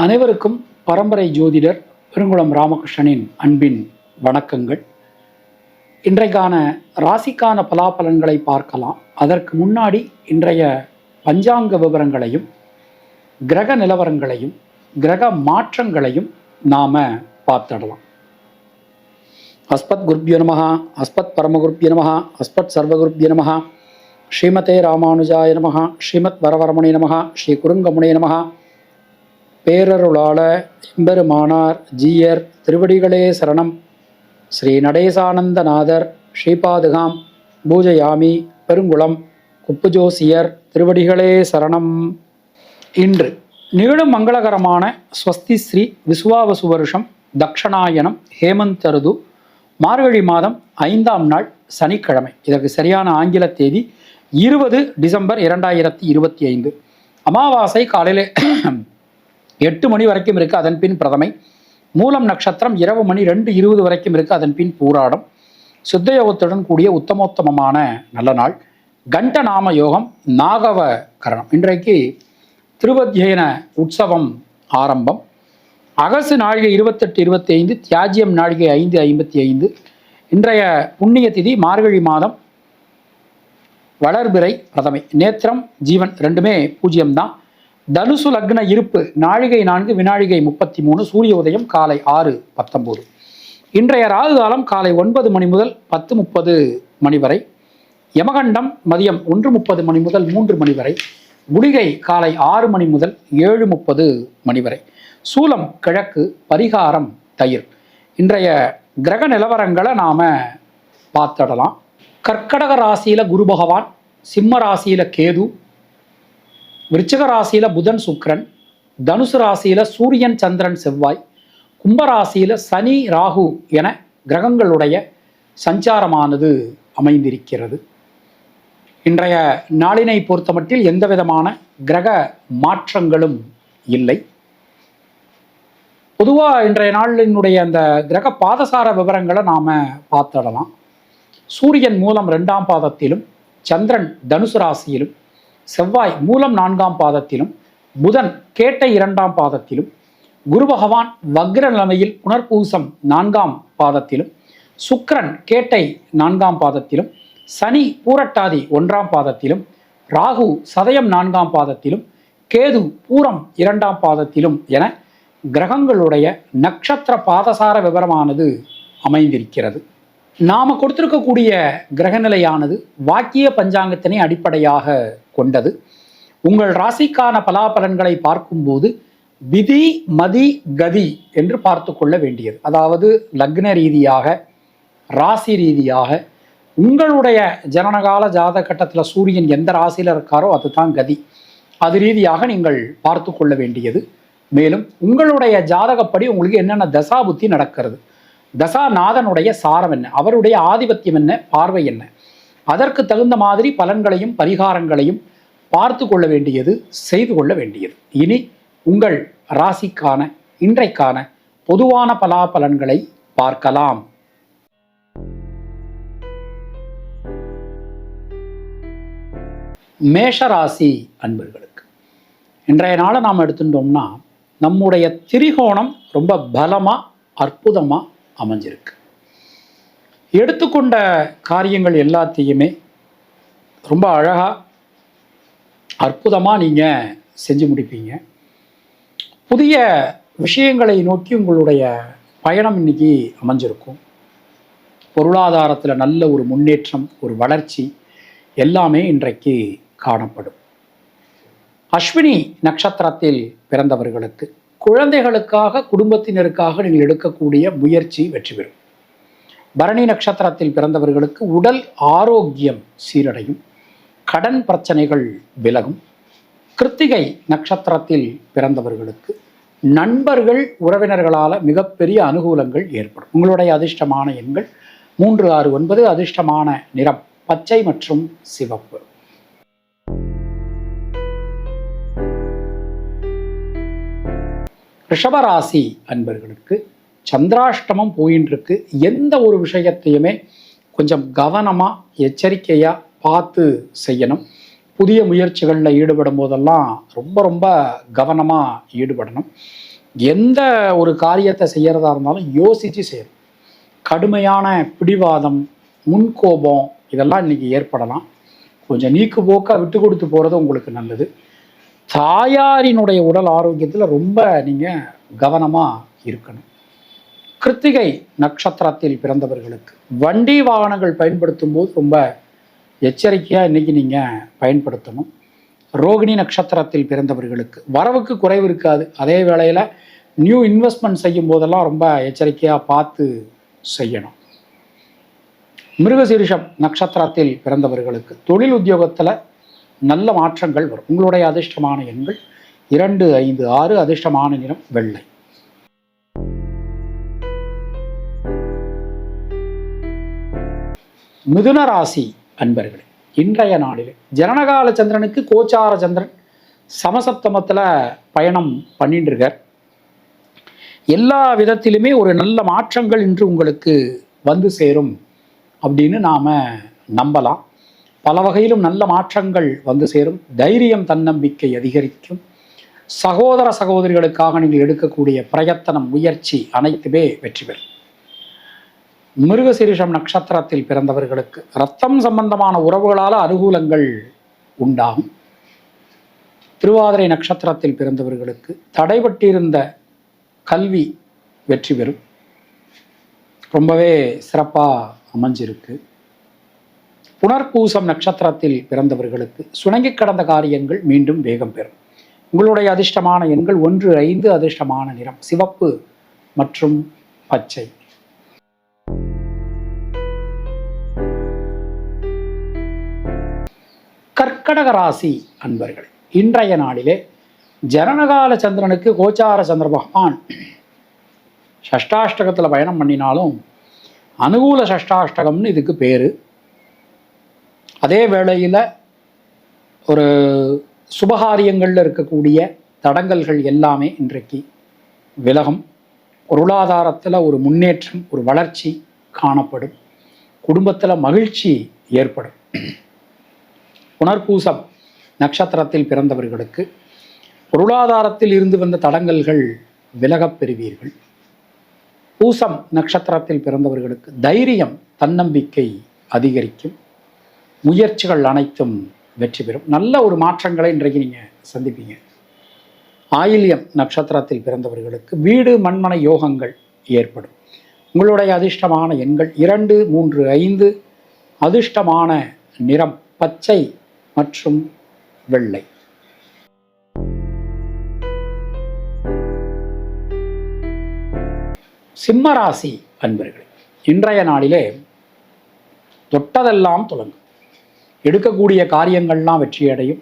அனைவருக்கும் பரம்பரை ஜோதிடர் பெருங்குளம் ராமகிருஷ்ணனின் அன்பின் வணக்கங்கள். இன்றைக்கான ராசிக்கான பலாபலன்களை பார்க்கலாம். அதற்கு முன்னாடி இன்றைய பஞ்சாங்க விவரங்களையும் கிரக நிலவரங்களையும் கிரக மாற்றங்களையும் நாம பார்த்துடலாம். அஸ்பத் குருப்யோ நமஹ, அஸ்பத் பரமகுருப்யோ நமஹ, அஸ்பத் சர்வகுருப்யோ நமஹ, ஸ்ரீமதே ராமானுஜாய நமஹ, ஸ்ரீமத் வரவரமுனே நமஹ, ஸ்ரீ குருங்கமுனே நமஹ. பேரருளாள எம்பெருமானார் ஜீயர் திருவடிகளே சரணம். ஸ்ரீ நடேசானந்தநாதர் ஸ்ரீபாதுகாம் பூஜயாமி. பெருங்குளம் குப்புஜோசியர் திருவடிகளே சரணம். இன்று நிகழும் மங்களகரமான ஸ்வஸ்தி ஸ்ரீ விசுவாவசு வருஷம் தக்ஷணாயனம் ஹேமந்த ருது மார்கழி மாதம் 5ஆம் நாள் சனிக்கிழமை. இதற்கு சரியான ஆங்கில தேதி 20 டிசம்பர் 2025. அமாவாசை காலையில் 8 மணி வரைக்கும் இருக்குது, அதன் பின் பிரதமை. மூலம் நட்சத்திரம் இரவு மணி 2:20 வரைக்கும் இருக்குது, அதன் பின் பூராடம். சுத்தயோகத்துடன் கூடிய உத்தமோத்தமமான நல்ல நாள். கண்ட நாம யோகம் நாகவ கரணம். இன்றைக்கு திருவத்தியன உற்சவம் ஆரம்பம். அகசு நாழிகை 28:25, தியாஜ்யம் நாழிகை 5:55. இன்றைய புண்ணிய திதி மார்கழி மாதம் வளர்பிறை பிரதமை. நேத்திரம் ஜீவன் ரெண்டுமே பூஜ்யம்தான். தனுசு லக்ன இருப்பு நாழிகை 4 வினாழிகை 33. சூரிய உதயம் காலை 6:19. இன்றைய ராகு காலம் காலை 9 மணி முதல் 10:30 மணி வரை. யமகண்டம் மதியம் 1:30 மணி முதல் 3 மணி வரை. குளிகை காலை 6 மணி முதல் 7:30 மணி வரை. சூலம் கிழக்கு, பரிகாரம் தயிர். இன்றைய கிரக நிலவரங்களை நாம பார்த்துடலாம். கர்க்கடக ராசியில குரு பகவான், சிம்ம ராசியில கேது, விருச்சிக ராசியில புதன் சுக்கிரன், தனுசு ராசியில சூரியன் சந்திரன் செவ்வாய், கும்பராசியில சனி ராகு என கிரகங்களுடைய சஞ்சாரமானது அமைந்திருக்கிறது. இன்றைய நாளினை பொறுத்தமட்டில் எந்த விதமான கிரக மாற்றங்களும் இல்லை. பொதுவாக இன்றைய நாளினுடைய அந்த கிரக பாதசார விவரங்களை நாம பார்த்துடலாம். சூரியன் மூலம் 2ஆம் பாதத்திலும், சந்திரன் தனுசு ராசியிலும், செவ்வாய் மூலம் 4ஆம் பாதத்திலும், புதன் கேட்டை 2ஆம் பாதத்திலும், குரு பகவான் வக்ர நிலைமையில் புனர்பூசம் 4ஆம் பாதத்திலும், சுக்கிரன் கேட்டை 4ஆம் பாதத்திலும், சனி பூரட்டாதி 1ஆம் பாதத்திலும், ராகு சதயம் 4ஆம் பாதத்திலும், கேது பூரம் 2ஆம் பாதத்திலும் என கிரகங்களுடைய நட்சத்திர பாதசார விவரமானது அமைந்திருக்கிறது. நாம கொடுத்திருக்கக்கூடிய கிரகநிலையானது வாக்கிய பஞ்சாங்கத்தினை அடிப்படையாக கொண்டது. உங்கள் ராசிக்கான பலாபலன்களை பார்க்கும்போது விதி மதி கதி என்று பார்த்து கொள்ள வேண்டியது. அதாவது லக்ன ரீதியாக, ராசி ரீதியாக, உங்களுடைய ஜனனகால ஜாதக கட்டத்தில் சூரியன் எந்த ராசியில் இருக்காரோ அதுதான் கதி. அது ரீதியாக நீங்கள் பார்த்து கொள்ள வேண்டியது. மேலும் உங்களுடைய ஜாதகப்படி உங்களுக்கு என்னென்ன தசாபுத்தி நடக்கிறது, தசாநாதனுடைய சாரம் என்ன, அவருடைய ஆதிபத்தியம் என்ன, பார்வை என்ன, அதற்கு தகுந்த மாதிரி பலன்களையும் பரிகாரங்களையும் பார்த்து கொள்ள வேண்டியது, செய்து கொள்ள வேண்டியது. இனி உங்கள் ராசிக்கான இன்றைக்கான பொதுவான பலாபலன்களை பார்க்கலாம். மேஷராசி அன்பர்களுக்கு இன்றைய நாளை நாம் எடுத்துட்டோம்னா நம்முடைய திரிகோணம் ரொம்ப பலமா அற்புதமா அமைஞ்சிருக்கு. எடுத்துக்கொண்ட காரியங்கள் எல்லாத்தையுமே ரொம்ப அழகா அற்புதமா நீங்க செஞ்சு முடிப்பீங்க. புதிய விஷயங்களை நோக்கி உங்களுடைய பயணம் இன்னைக்கு அமைஞ்சிருக்கும். பொருளாதாரத்தில் நல்ல ஒரு முன்னேற்றம், ஒரு வளர்ச்சி எல்லாமே இன்றைக்கு காணப்படும். அஸ்வினி நட்சத்திரத்தில் பிறந்தவர்களுக்கு குழந்தைகளுக்காக, குடும்பத்தினருக்காக நீங்கள் எடுக்கக்கூடிய முயற்சி வெற்றி பெறும். பரணி நட்சத்திரத்தில் பிறந்தவர்களுக்கு உடல் ஆரோக்கியம் சீரடையும், கடன் பிரச்சனைகள் விலகும். கிருத்திகை நட்சத்திரத்தில் பிறந்தவர்களுக்கு நண்பர்கள் உறவினர்களால் மிகப்பெரிய அனுகூலங்கள் ஏற்படும். உங்களுடைய அதிர்ஷ்டமான எண்கள் 3, 6, 9. அதிர்ஷ்டமான நிறம் பச்சை மற்றும் சிவப்பு. ரிஷபராசி அன்பர்களுக்கு சந்திராஷ்டமம் போயின்னு இருக்கு. எந்த ஒரு விஷயத்தையுமே கொஞ்சம் கவனமாக எச்சரிக்கையாக பார்த்து செய்யணும். புதிய முயற்சிகளில் ஈடுபடும் போதெல்லாம் ரொம்ப ரொம்ப கவனமாக ஈடுபடணும். எந்த ஒரு காரியத்தை செய்யறதா இருந்தாலும் யோசித்து செய்யணும். கடுமையான பிடிவாதம், முன்கோபம் இதெல்லாம் இன்னைக்கு ஏற்படலாம். கொஞ்சம் நீக்கு போக்கா விட்டு கொடுத்து போகிறது உங்களுக்கு நல்லது. தாயாரினுடைய உடல் ஆரோக்கியத்தில் ரொம்ப நீங்கள் கவனமாக இருக்கணும். கிருத்திகை நட்சத்திரத்தில் பிறந்தவர்களுக்கு வண்டி வாகனங்கள் பயன்படுத்தும் போது ரொம்ப எச்சரிக்கையாக இன்னைக்கு நீங்கள் பயன்படுத்தணும். ரோகிணி நட்சத்திரத்தில் பிறந்தவர்களுக்கு வரவுக்கு குறைவு இருக்காது. அதே வேளையில் நியூ இன்வெஸ்ட்மெண்ட் செய்யும் போதெல்லாம் ரொம்ப எச்சரிக்கையாக பார்த்து செய்யணும். மிருகசீரிஷம் நட்சத்திரத்தில் பிறந்தவர்களுக்கு தொழில் உத்தியோகத்தில் நல்ல மாற்றங்கள் வரும். உங்களுடைய அதிர்ஷ்டமான எண்கள் 2, 5, 6. அதிர்ஷ்டமான நிறம் வெள்ளை. மிதுன ராசி அன்பர்களே, இன்றைய நாளில் ஜனனகால சந்திரனுக்கு கோச்சார சந்திரன் சமசப்தமத்தில் பயணம் பண்ணிட்டு இருக்கார். எல்லா விதத்திலுமே ஒரு நல்ல மாற்றங்கள் இன்று உங்களுக்கு வந்து சேரும் அப்படின்னு நாம் நம்பலாம். பல வகையிலும் நல்ல மாற்றங்கள் வந்து சேரும். தைரியம், தன்னம்பிக்கை அதிகரிக்கும். சகோதர சகோதரிகளுக்காக நீங்கள் எடுக்கக்கூடிய பிரயத்தனம், முயற்சி அனைத்துமே வெற்றி பெறும். மிருகசீரிஷம் நட்சத்திரத்தில் பிறந்தவர்களுக்கு இரத்தம் சம்பந்தமான உறவுகளால் அனுகூலங்கள் உண்டாகும். திருவாதிரை நட்சத்திரத்தில் பிறந்தவர்களுக்கு தடைபட்டிருந்த கல்வி வெற்றி பெறும். ரொம்பவே சிறப்பாக அமைஞ்சிருக்கு. புனர்பூசம் நட்சத்திரத்தில் பிறந்தவர்களுக்கு சுணங்கி கடந்த காரியங்கள் மீண்டும் வேகம் பெறும். உங்களுடைய அதிர்ஷ்டமான எண்கள் 1, 5. அதிர்ஷ்டமான நிறம் சிவப்பு மற்றும் பச்சை. கர்க்கடக ராசி அன்பர்கள், இன்றைய நாளிலே ஜனனகால சந்திரனுக்கு கோச்சார சந்திர பகவான் ஷஷ்டாஷ்டகத்தில் பயணம் பண்ணினாலும் அனுகூல ஷஷ்டாஷ்டகம்னு இதுக்கு பேர். அதே வேளையில் ஒரு சுபகாரியங்களில் இருக்கக்கூடிய தடங்கல்கள் எல்லாமே இன்றைக்கு விலகும். பொருளாதாரத்தில் ஒரு முன்னேற்றம், ஒரு வளர்ச்சி காணப்படும். குடும்பத்தில் மகிழ்ச்சி ஏற்படும். புனர்பூசம் நட்சத்திரத்தில் பிறந்தவர்களுக்கு பொருளாதாரத்தில் இருந்து வந்த தடங்கல்கள் விலகப் பெறுவீர்கள். பூசம் நட்சத்திரத்தில் பிறந்தவர்களுக்கு தைரியம், தன்னம்பிக்கை அதிகரிக்கும். முயற்சிகள் அனைத்தும் வெற்றி பெறும். நல்ல ஒரு மாற்றங்களை இன்றைக்கு நீங்கள் சந்திப்பீங்க. ஆயில்யம் நட்சத்திரத்தில் பிறந்தவர்களுக்கு வீடு மண்மனை யோகங்கள் ஏற்படும். உங்களுடைய அதிர்ஷ்டமான எண்கள் 2, 3, 5. அதிர்ஷ்டமான நிறம் பச்சை மற்றும் வெள்ளை. சிம்மராசி அன்பர்களே, இன்றைய நாளிலே தொட்டதெல்லாம் தொடங்கும். எடுக்கக்கூடிய காரியங்கள்லாம் வெற்றியடையும்.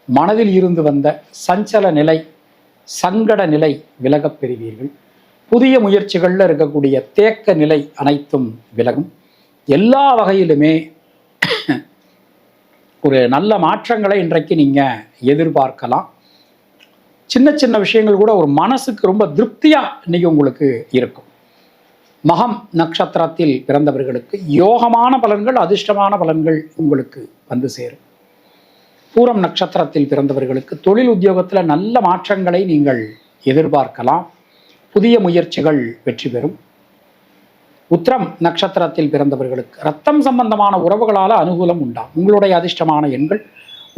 மனதில் இருந்து வந்த சஞ்சல நிலை, சங்கட நிலை விலகப் பெறுவீர்கள். புதிய முயற்சிகளில் இருக்கக்கூடிய தேக்க நிலை அனைத்தும் விலகும். எல்லா வகையிலுமே ஒரு நல்ல மாற்றங்களை இன்றைக்கு நீங்கள் எதிர்பார்க்கலாம். சின்ன சின்ன விஷயங்கள் கூட ஒரு மனசுக்கு ரொம்ப திருப்தியாக இன்னைக்கு உங்களுக்கு இருக்கும். மகம் நட்சத்திரத்தில் பிறந்தவர்களுக்கு யோகமான பலன்கள், அதிர்ஷ்டமான பலன்கள் உங்களுக்கு வந்து சேரும். பூரம் நட்சத்திரத்தில் பிறந்தவர்களுக்கு தொழில் உத்தியோகத்தில் நல்ல மாற்றங்களை நீங்கள் எதிர்பார்க்கலாம். புதிய முயற்சிகள் வெற்றி பெறும். உத்திரம் நட்சத்திரத்தில் பிறந்தவர்களுக்கு இரத்தம் சம்பந்தமான உறவுகளால் அனுகூலம் உண்டாகும். உங்களுடைய அதிர்ஷ்டமான எண்கள்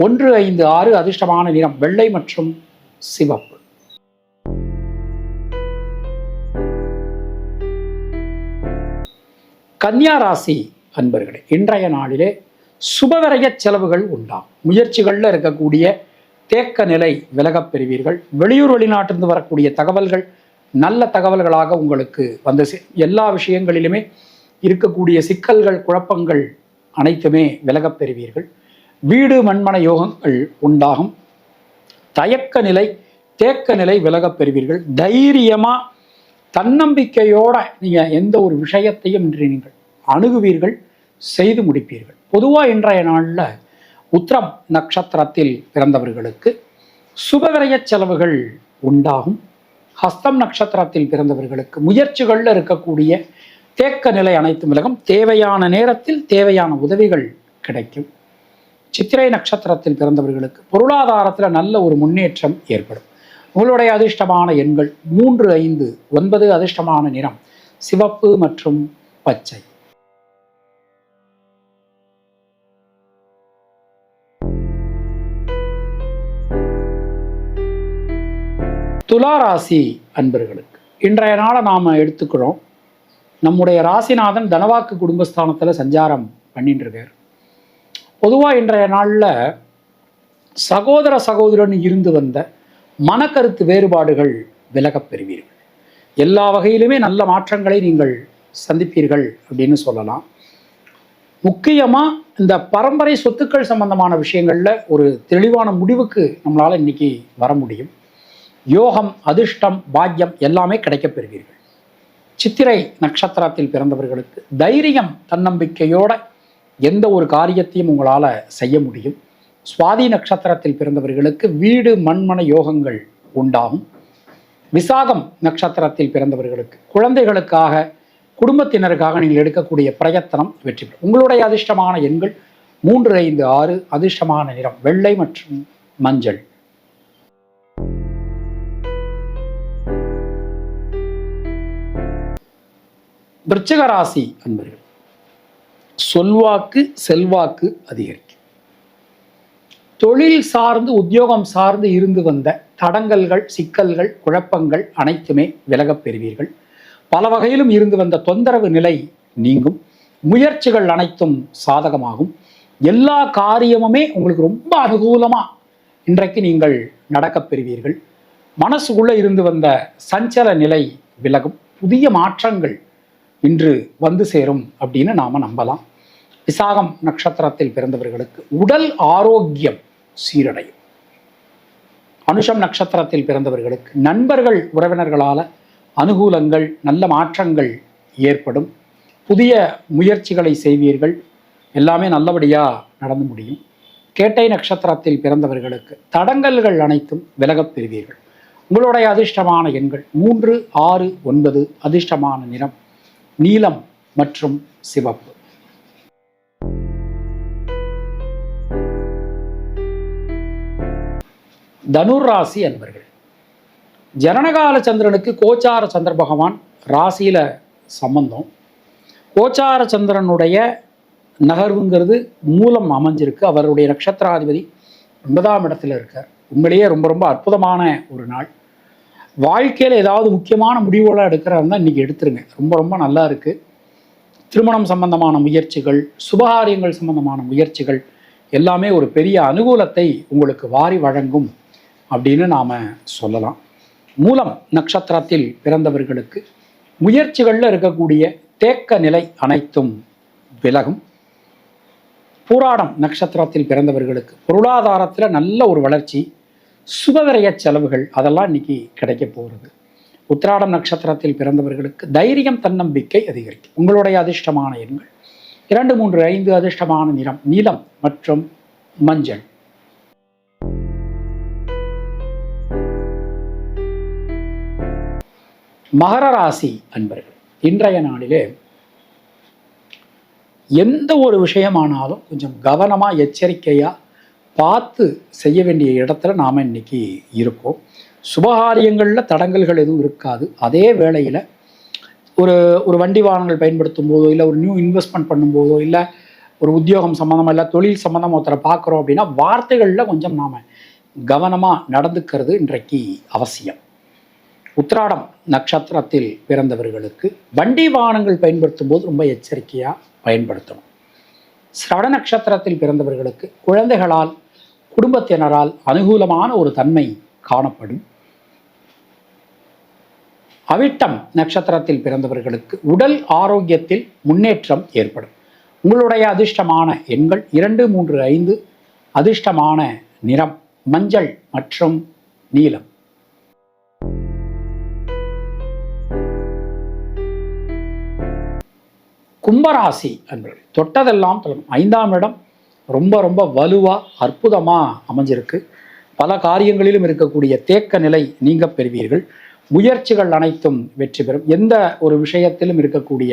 1, 5, 6. அதிர்ஷ்டமான நிறம் வெள்ளை மற்றும் சிவப்பு. கன்னியா ராசி அன்பர்களே, இன்றைய நாளிலே சுபவிரய செலவுகள் உண்டாகும். முயற்சிகளில் இருக்கக்கூடிய தேக்க நிலை விலகப் பெறுவீர்கள். வெளியூர் வெளிநாட்டிலிருந்து வரக்கூடிய தகவல்கள் நல்ல தகவல்களாக உங்களுக்கு வந்து எல்லா விஷயங்களிலுமே இருக்கக்கூடிய சிக்கல்கள், குழப்பங்கள் அனைத்துமே விலகப் பெறுவீர்கள். வீடு மண்மனை யோகங்கள் உண்டாகும். தயக்க நிலை, தேக்க நிலை விலகப் பெறுவீர்கள். தைரியமாக தன்னம்பிக்கையோட நீங்கள் எந்த ஒரு விஷயத்தையும் இன்று நீங்கள் அணுகுவீர்கள், செய்து முடிப்பீர்கள். பொதுவாக இன்றைய நாளில் உத்திரம் நட்சத்திரத்தில் பிறந்தவர்களுக்கு சுபவிரய செலவுகள் உண்டாகும். ஹஸ்தம் நட்சத்திரத்தில் பிறந்தவர்களுக்கு முயற்சிகளில் இருக்கக்கூடிய தேக்க நிலை அனைத்தும் விலகும். தேவையான நேரத்தில் தேவையான உதவிகள் கிடைக்கும். சித்திரை நட்சத்திரத்தில் பிறந்தவர்களுக்கு பொருளாதாரத்தில் நல்ல ஒரு முன்னேற்றம் ஏற்படும். உங்களுடைய அதிர்ஷ்டமான எண்கள் 3, 5, 9. அதிர்ஷ்டமான நிறம் சிவப்பு மற்றும் பச்சை. துலா ராசி அன்பர்களுக்கு இன்றைய நாளை நாம் எடுத்துக்கிறோம். நம்முடைய ராசிநாதன் தனவாக்கு குடும்பஸ்தானத்தில் சஞ்சாரம் பண்ணிட்டு இருக்கார். பொதுவாக இன்றைய நாளில் சகோதர சகோதரன் இருந்து வந்த மனக்கருத்து வேறுபாடுகள் விலகப் பெறுவீர்கள். எல்லா வகையிலுமே நல்ல மாற்றங்களை நீங்கள் சந்திப்பீர்கள் அப்படின்னு சொல்லலாம். முக்கியமாக இந்த பரம்பரை சொத்துக்கள் சம்பந்தமான விஷயங்களில் ஒரு தெளிவான முடிவுக்கு நம்மளால் இன்னைக்கு வர முடியும். யோகம், அதிர்ஷ்டம், பாக்கியம் எல்லாமே கிடைக்கப் பெறுவீர்கள். சித்திரை நட்சத்திரத்தில் பிறந்தவர்களுக்கு தைரியம், தன்னம்பிக்கையோட எந்த ஒரு காரியத்தையும் உங்களால் செய்ய முடியும். சுவாதி நட்சத்திரத்தில் பிறந்தவர்களுக்கு வீடு மண்மன யோகங்கள் உண்டாகும். விசாகம் நட்சத்திரத்தில் பிறந்தவர்களுக்கு குழந்தைகளுக்காக, குடும்பத்தினருக்காக நீங்கள் எடுக்கக்கூடிய பிரயத்தனம் வெற்றி பெறும். உங்களுடைய அதிர்ஷ்டமான எண்கள் 3, 5, 6. அதிர்ஷ்டமான நிறம் வெள்ளை மற்றும் மஞ்சள். விருச்சிக ராசி அன்பர்கள், சொல்வாக்கு செல்வாக்கு அதிகரிக்கும். தொழில் சார்ந்து, உத்தியோகம் சார்ந்து இருந்து வந்த தடங்கல்கள், சிக்கல்கள், குழப்பங்கள் அனைத்துமே விலகப் பெறுவீர்கள். பல வகையிலும் இருந்து வந்த தொந்தரவு நிலை நீங்கும். முயற்சிகள் அனைத்தும் சாதகமாகும். எல்லா காரியமுமே உங்களுக்கு ரொம்ப அனுகூலமாக இன்றைக்கு நீங்கள் நடக்கப் பெறுவீர்கள். மனசுக்குள்ளே இருந்து வந்த சஞ்சல நிலை விலகும். புதிய மாற்றங்கள் இன்று வந்து சேரும் அப்படின்னு நாம் நம்பலாம். விசாகம் நட்சத்திரத்தில் பிறந்தவர்களுக்கு உடல் ஆரோக்கியம் சீரடையும். அனுஷம் நட்சத்திரத்தில் பிறந்தவர்களுக்கு நண்பர்கள், உறவினர்களால் அனுகூலங்கள், நல்ல மாற்றங்கள் ஏற்படும். புதிய முயற்சிகளை செய்வீர்கள். எல்லாமே நல்லபடியாக நடந்து முடியும். கேட்டை நட்சத்திரத்தில் பிறந்தவர்களுக்கு தடங்கல்கள் அனைத்தும் விலகப் பெறுவீர்கள். உங்களுடைய அதிர்ஷ்டமான எண்கள் 3, 6, 9. அதிர்ஷ்டமான நிறம் நீலம் மற்றும் சிவப்பு. தனுர் ராசி அன்பர்கள், ஜனனகால சந்திரனுக்கு கோச்சார சந்திர பகவான் ராசியில சம்பந்தம். கோச்சார சந்திரனுடைய நகர்வுங்கிறது மூலம் அமைஞ்சிருக்கு. அவருடைய நட்சத்திராதிபதி 9ஆம் இடத்துல இருக்கார். உண்மையிலேயே ரொம்ப ரொம்ப அற்புதமான ஒரு நாள். வாழ்க்கையில் ஏதாவது முக்கியமான முடிவுகளாக எடுக்கிறதா இன்றைக்கி எடுத்துருங்க. ரொம்ப ரொம்ப நல்லா இருக்குது. திருமணம் சம்பந்தமான முயற்சிகள், சுபகாரியங்கள் சம்பந்தமான முயற்சிகள் எல்லாமே ஒரு பெரிய அனுகூலத்தை உங்களுக்கு வாரி வழங்கும் அப்படின்னு நாம் சொல்லலாம். மூலம் நட்சத்திரத்தில் பிறந்தவர்களுக்கு முயற்சிகளில் இருக்கக்கூடிய தேக்க நிலை அனைத்தும் விலகும். பூராடம் நட்சத்திரத்தில் பிறந்தவர்களுக்கு பொருளாதாரத்தில் நல்ல ஒரு வளர்ச்சி, சுபவிரய செலவுகள் அதெல்லாம் இன்னைக்கு கிடைக்க போகிறது. உத்திராடம் நட்சத்திரத்தில் பிறந்தவர்களுக்கு தைரியம், தன்னம்பிக்கை அதிகரிக்கும். உங்களுடைய அதிர்ஷ்டமான எண்கள் 2, 3, 5. அதிர்ஷ்டமான நிறம் நீலம் மற்றும் மஞ்சள். மகர ராசி அன்பர்கள், இன்றைய நாளிலே எந்த ஒரு விஷயமானாலும் கொஞ்சம் கவனமாக, எச்சரிக்கையாக பார்த்து செய்ய வேண்டிய இடத்துல நாம் இன்னைக்கு இருக்கோம். சுபகாரியங்களில் தடங்கல்கள் எதுவும் இருக்காது. அதே வேளையில் ஒரு வண்டி வாகனங்கள் பயன்படுத்தும் போதோ, இல்லை ஒரு நியூ இன்வெஸ்ட்மெண்ட் பண்ணும்போதோ, இல்லை ஒரு உத்தியோகம் சம்மந்தமாக, இல்லை தொழில் சம்மந்தமாக ஒருத்தரை பார்க்குறோம் அப்படின்னா வார்த்தைகளில் கொஞ்சம் நாம் கவனமாக நடந்துக்கிறது இன்றைக்கு அவசியம். உத்திராடம் நட்சத்திரத்தில் பிறந்தவர்களுக்கு வண்டி வாகனங்கள் பயன்படுத்தும் போது ரொம்ப எச்சரிக்கையாக பயன்படுத்தணும். சிரவண நட்சத்திரத்தில் பிறந்தவர்களுக்கு குழந்தைகளால், குடும்பத்தினரால் அனுகூலமான ஒரு தன்மை காணப்படும். அவிட்டம் நட்சத்திரத்தில் பிறந்தவர்களுக்கு உடல் ஆரோக்கியத்தில் முன்னேற்றம் ஏற்படும். உங்களுடைய அதிர்ஷ்டமான எண்கள் 2, 3, 5. அதிர்ஷ்டமான நிறம் மஞ்சள் மற்றும் நீலம். கும்பராசி அன்பர்கள், தொட்டதெல்லாம் தொடரும். 5ஆம் இடம் ரொம்ப ரொம்ப வலுவாக அற்புதமாக அமைஞ்சிருக்கு. பல காரியங்களிலும் இருக்கக்கூடிய தேக்க நிலை நீங்க பெறுவீர்கள். முயற்சிகள் அனைத்தும் வெற்றி பெறும். எந்த ஒரு விஷயத்திலும் இருக்கக்கூடிய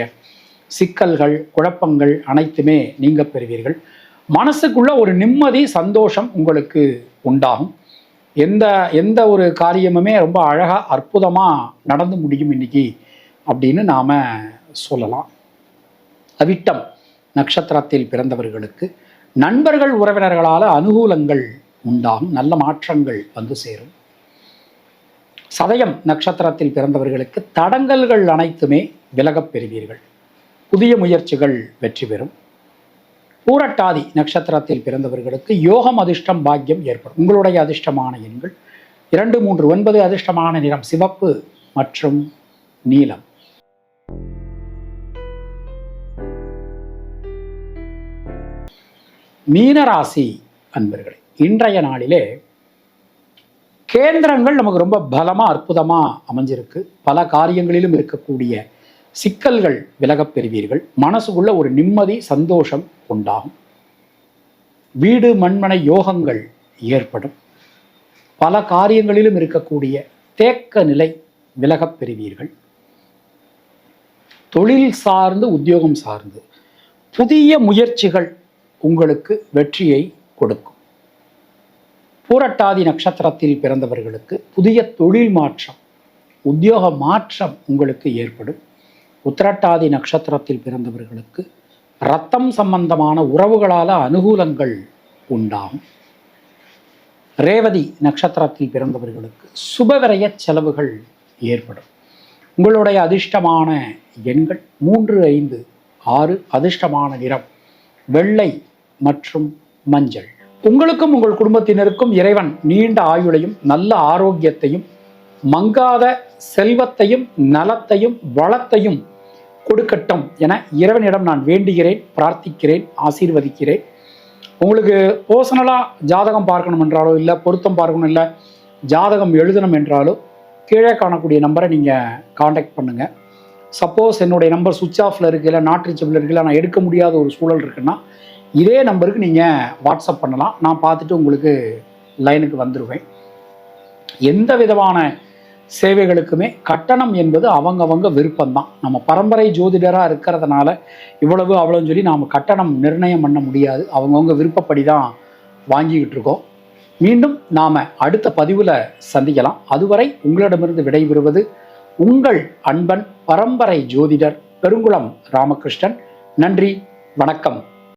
சிக்கல்கள், குழப்பங்கள் அனைத்துமே நீங்க பெறுவீர்கள். மனசுக்குள்ள ஒரு நிம்மதி, சந்தோஷம் உங்களுக்கு உண்டாகும். எந்த எந்த ஒரு காரியமுமே ரொம்ப அழகாக அற்புதமாக நடந்து முடியும் இன்னைக்கு அப்படின்னு நாம் சொல்லலாம். அவிட்டம் நட்சத்திரத்தில் பிறந்தவர்களுக்கு நண்பர்கள் உறவினர்களால் அனுகூலங்கள் உண்டாகும், நல்ல மாற்றங்கள் வந்து சேரும். சதயம் நட்சத்திரத்தில் பிறந்தவர்களுக்கு தடங்கல்கள் அனைத்துமே விலகப் பெறுவீர்கள், புதிய முயற்சிகள் வெற்றி பெறும். பூரட்டாதி நட்சத்திரத்தில் பிறந்தவர்களுக்கு யோகம், அதிர்ஷ்டம், பாக்கியம் ஏற்படும். உங்களுடைய அதிர்ஷ்டமான எண்கள் 2, 3, 9. அதிர்ஷ்டமான நிறம் சிவப்பு மற்றும் நீலம். மீனராசி அன்பர்களே, இன்றைய நாளிலே கேந்திரங்கள் நமக்கு ரொம்ப பலமாக அற்புதமாக அமைஞ்சிருக்கு. பல காரியங்களிலும் இருக்கக்கூடிய சிக்கல்கள் விலகப் பெறுவீர்கள். மனசுக்குள்ள ஒரு நிம்மதி, சந்தோஷம் உண்டாகும். வீடு மண்மனை யோகங்கள் ஏற்படும். பல காரியங்களிலும் இருக்கக்கூடிய தேக்க நிலை விலகப் பெறுவீர்கள். தொழில் சார்ந்து, உத்தியோகம் சார்ந்து புதிய முயற்சிகள் உங்களுக்கு வெற்றியை கொடுக்கும். பூரட்டாதி நட்சத்திரத்தில் பிறந்தவர்களுக்கு புதிய தொழில் மாற்றம், உத்தியோக மாற்றம் உங்களுக்கு ஏற்படும். உத்திரட்டாதி நட்சத்திரத்தில் பிறந்தவர்களுக்கு இரத்தம் சம்பந்தமான உறவுகளால் அனுகூலங்கள் உண்டாகும். ரேவதி நட்சத்திரத்தில் பிறந்தவர்களுக்கு சுபவிரய செலவுகள் ஏற்படும். உங்களுடைய அதிர்ஷ்டமான எண்கள் 3, 5, 6. அதிர்ஷ்டமான நிறம் வெள்ளை மற்றும் மஞ்சள். உங்களுக்கும் உங்கள் குடும்பத்தினருக்கும் இறைவன் நீண்ட ஆயுளையும் நல்ல ஆரோக்கியத்தையும் மங்காத செல்வத்தையும் நலத்தையும் வளத்தையும் கொடுக்கட்டும் என இறைவனிடம் நான் வேண்டுகிறேன், பிரார்த்திக்கிறேன், ஆசீர்வதிக்கிறேன். உங்களுக்கு பர்சனலாக ஜாதகம் பார்க்கணும் என்றாலோ, இல்லை பொருத்தம் பார்க்கணும், இல்லை ஜாதகம் எழுதணும் என்றாலோ கீழே காணக்கூடிய நம்பரை நீங்கள் காண்டாக்ட் பண்ணுங்கள். சப்போஸ் என்னுடைய நம்பர் சுவிட்ச் ஆஃபில் இருக்குது, இல்லை நாட் ரீச்சபிள் இருக்குது, நான் எடுக்க முடியாத ஒரு சூழல் இருக்குன்னா இதே நம்பருக்கு நீங்கள் வாட்ஸ்அப் பண்ணலாம். நான் பார்த்துட்டு உங்களுக்கு லைனுக்கு வந்துடுவேன். எந்த விதமான சேவைகளுக்குமே கட்டணம் என்பது அவங்கவங்க விருப்பம்தான். நம்ம பரம்பரை ஜோதிடராக இருக்கிறதுனால இவ்வளவு அவ்வளோன்னு சொல்லி நாம் கட்டணம் நிர்ணயம் பண்ண முடியாது. அவங்கவுங்க விருப்பப்படி தான் வாங்கிக்கிட்டு இருக்கோம். மீண்டும் நாம் அடுத்த பதிவில் சந்திக்கலாம். அதுவரை உங்களிடமிருந்து விடைபெறுவது உங்கள் அன்பன் பரம்பரை ஜோதிடர் பெருங்குளம் ராமகிருஷ்ணன். நன்றி, வணக்கம்.